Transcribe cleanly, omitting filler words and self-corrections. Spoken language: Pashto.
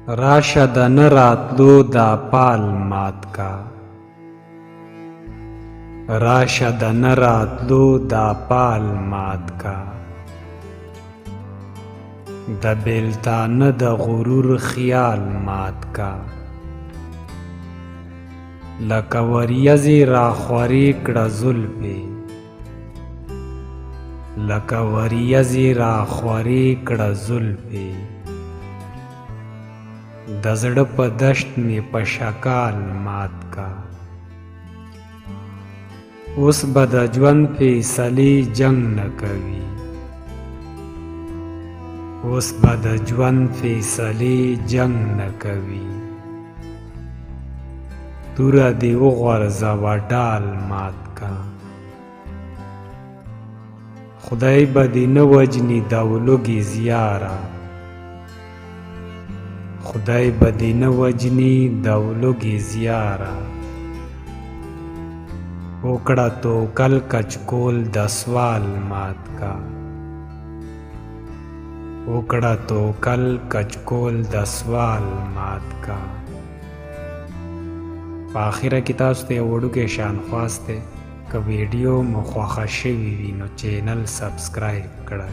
راشه د نه راتلو دا پال مات کا، راشه د نه راتلو دا پال مات کا، د بیلتانه د غرور خیال مات کا. لکه وریځې راخورې کړه زلفې، لکه وریځې راخورې کړه زلفې، د زړه په دشت مې په شکال مات کا. اوس به د ژوند فیصلې جنګ نه کوي، اوس به د ژوند فیصلې جنګ نه کوي. توره دې وغورځوه ډال مات کا، خدای به دې نه وجني د ولږې زیاره، خدای به دې نه وجني د ولږې زیاره. وکړه توکل کچکول د سوال مات کا، وکړه توکل کچکول د سوال مات کا. په آخره کې تاسو ته یو وړوکی شان خواست دی، که ویډیو مو خوښه شوي وي نو چینل سبسکرایب کړئ.